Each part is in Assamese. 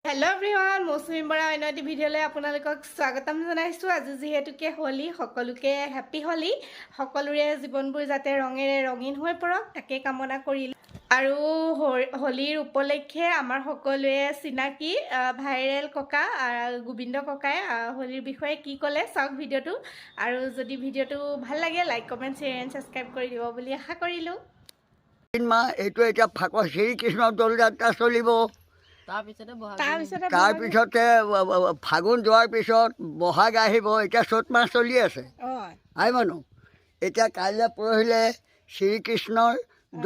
हेलो एवरीवन मौसुमी बरा अन्य भिडिओले आपनालोকক स्वागतम जनाइছো আজি যেহেতুকে হোলি সকলোকে হ্যাপি হোলি সকলোৰে জীৱনবোৰ যাতে ৰঙেৰে ৰঙীন হৈ পৰক তাকে কামনা কৰিল আৰু হোলিৰ উপলক্ষে আমাৰ সকলোৱে চিনাকি ভাইৰেল ককা গোবিন্দ ককাই হোলিৰ বিষয়ে কি ক'লে চাওক ভিডিঅটো আৰু যদি ভিডিঅটো ভাল লাগে like comment share and subscribe কৰি দিব বুলি আশা কৰিলো মা এইটো এতিয়া ফাকুৱা শ্ৰীকৃষ্ণৰ দৌল যাত্ৰা চলিব তাৰপিছতে ফাগুন যোৱাৰ পিছত বহাগ আহিব এতিয়া চ'ত মাহ চলি আছে আই মানুহ এতিয়া কাইলৈ পৰহিলে শ্ৰীকৃষ্ণৰ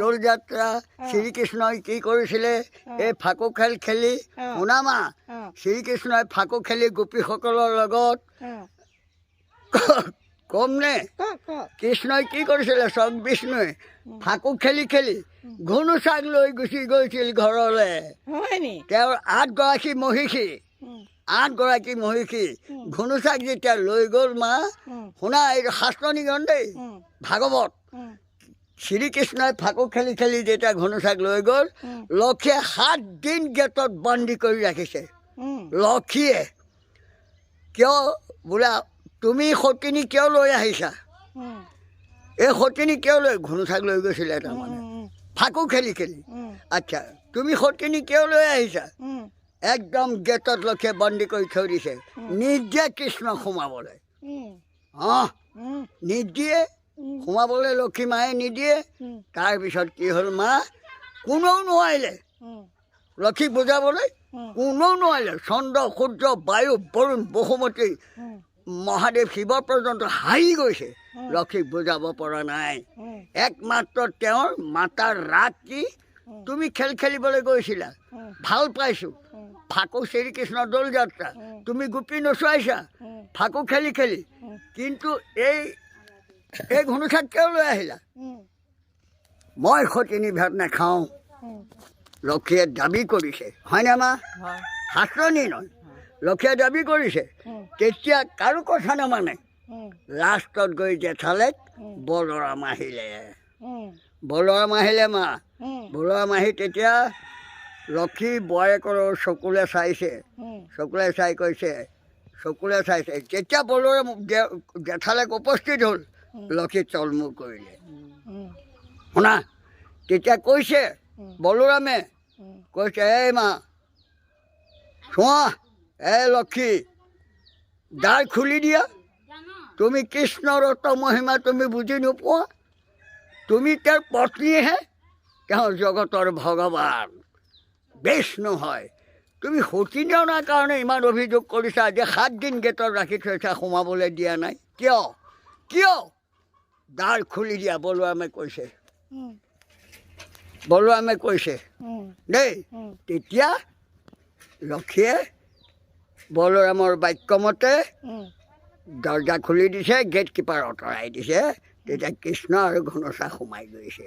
দৌল যাত্ৰা শ্ৰীকৃষ্ণই কি কৰিছিলে এই ফাকু খেল খেলি শুনামা শ্ৰীকৃষ্ণই ফাকু খেলি গোপীসকলৰ লগত কম নে কৃষ্ণই কি কৰিছিলে চক বিষ্ণুৱে ফাকু খেলি খেলি ঘুনুচাক লৈ গুচি গৈছিল ঘৰলৈ তেওঁৰ 8গৰাকী মহিষী ঘুনুচাক যেতিয়া লৈ গ'ল মা শুনা এই শাস্ত্ৰ নিগন দেই ভাগৱত শ্ৰীকৃষ্ণই ফাকু খেলি খেলি যেতিয়া ঘুনুচাক লৈ গ'ল লক্ষীয়ে 7 দিন গেটত বন্দী কৰি ৰাখিছে লক্ষীয়ে কিয় বোলা তুমি সতিনী কিয় লৈ আহিছা এই সতিনী কিয় লৈ ঘুনুচাক লৈ গৈছিলে তাৰমানে ফাকু খেলি খেলি আচ্ছা তুমি সতিনী কিয় লৈ আহিছা একদম গেটত লক্ষীয়ে বন্দী কৰি থৈ দিছে নিদিয়ে কৃষ্ণ সোমাবলৈ নিদিয়ে সোমাবলৈ লক্ষী মায়ে নিদিয়ে তাৰপিছত কি হ'ল মা কোনেও নোৱাৰিলে লক্ষীক বুজাবলৈ কোনেও নোৱাৰিলে চন্দ্ৰ সূৰ্য বায়ু বৰুণ বসুমতী মহাদেৱ শিৱ পৰ্যন্ত হাৰি গৈছে লক্ষীক বুজাব পৰা নাই একমাত্ৰ তেওঁৰ মাতাৰ ৰাগ কি তুমি খেল খেলিবলৈ গৈছিলা ভাল পাইছোঁ ফাকু শ্ৰীকৃষ্ণৰ দৌল যাত্ৰা তুমি গোপী নচুৱাইছা ফাকু খেলি খেলি কিন্তু এই ঘুনুচাক কিয় লৈ আহিলা মই সতিনী ভাত নাখাওঁ লক্ষীয়ে দাবী কৰিছে হয়নে মা শাস্ত্ৰনী নহয় লক্ষীয়ে দাবী কৰিছে তেতিয়া কাৰো কথা নামানে লাষ্টত গৈ জেঠালেক বলৰাম আহিলে মা বলৰাম আহি তেতিয়া লক্ষী বোৱাৰীয়েকৰ চকুলে চাইছে যেতিয়া বলৰাম জেঠালেক উপস্থিত হ'ল লক্ষী তলমূৰ কৰিলে শুনা তেতিয়া কৈছে বলৰামে কৈছে এই মা চোৱা লক্ষী দ্বাৰ খুলি দিয়া তুমি কৃষ্ণৰ মহিমা তুমি বুজি নোপোৱা তুমি তেওঁৰ পত্নীহে তেওঁ জগতৰ ভগৱান বিষ্ণু হয় তুমি সতিনী অনাৰ কাৰণে ইমান অভিযোগ কৰিছা যে 7 দিন গেটত ৰাখি থৈছা সোমাবলৈ দিয়া নাই কিয় দ্বাৰ খুলি দিয়া বলৰামে কৈছে দেই তেতিয়া লক্ষীয়ে বলৰামৰ বাক্যমতে দৰ্জা খুলি দিছে গেট কিপাৰ আঁতৰাই দিছে তেতিয়া কৃষ্ণ আৰু ঘুনুচা সোমাই গৈছে